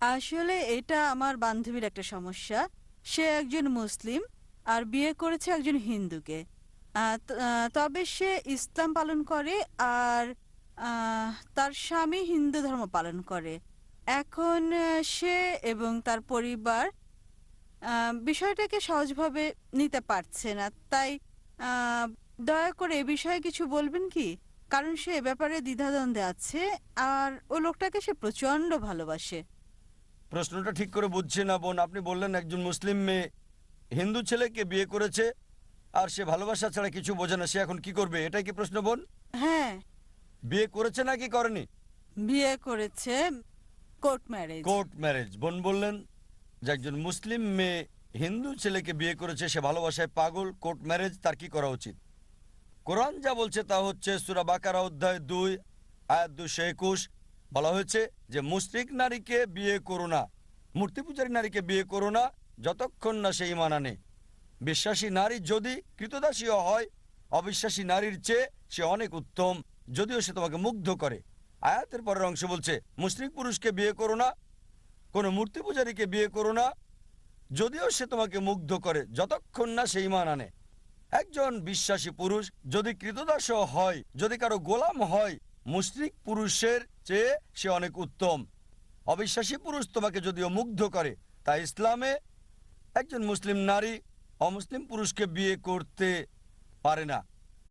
আসলে এটা আমার বান্ধবীর একটা সমস্যা। সে একজন মুসলিম আর বিয়ে করেছে একজন হিন্দুকে। তবে সে ইসলাম পালন করে আর তার স্বামী হিন্দু ধর্ম পালন করে। এখন সে এবং তার পরিবার বিষয়টাকে সহজভাবে নিতে পারছে না। তাই আহ, দয়া করে এ বিষয়ে কিছু বলবেন কি? কারণ সে এ ব্যাপারে দ্বিধাদ্বন্দ্বে আছে আর ও লোকটাকে সে প্রচণ্ড ভালোবাসে। প্রশ্নটা ঠিক করে বুঝছি না বোন। আপনি বললেন একজন মুসলিম মেয়ে হিন্দু ছেলেকে বিয়ে করেছে আর সে ভালোবাসা ছাড়া কিছু বোঝে না, সে এখন কি করবে, এটাই কি প্রশ্ন বোন? হ্যাঁ, বিয়ে করেছে নাকি করেনি? বিয়ে করেছে, কোর্ট ম্যারেজ। Court marriage. বোন বললেন যে একজন মুসলিম মেয়ে হিন্দু ছেলেকে বিয়ে করেছে, সে ভালোবাসায় পাগল, কোর্ট ম্যারেজ, তার কি করা উচিত? কোরআন যা বলছে তা হচ্ছে সূরা বাকারা অধ্যায় 2 আয়াত 221। বলা হয়েছে যে মুশরিক নারীকে বিয়ে করো না, মূর্তি পূজারী নারীকে বিয়ে করো না যতক্ষণ না সে ঈমান আনে। বিশ্বাসী নারী যদি কৃতদাসীও হয়, অবিশ্বাসী নারীর চেয়ে সে অনেক উত্তম, যদিও সে তোমাকে মুগ্ধ করে। আয়াতের পরের অংশ বলছে মুশরিক পুরুষকে বিয়ে করো না, কোনো মূর্তি পূজারীকে বিয়ে করো না, যদিও সে তোমাকে মুগ্ধ করে, যতক্ষণ না সে ঈমান আনে। একজন বিশ্বাসী পুরুষ যদি কৃতদাসও হয়, যদি কারো গোলাম হয়, মুশরিক পুরুষের চেয়ে সে অনেক উত্তম। অবিশ্বাসী পুরুষ তোমাকে যদিও মুগ্ধ করে, তাই ইসলামে একজন মুসলিম নারী অমুসলিম পুরুষকে বিয়ে করতে পারে না।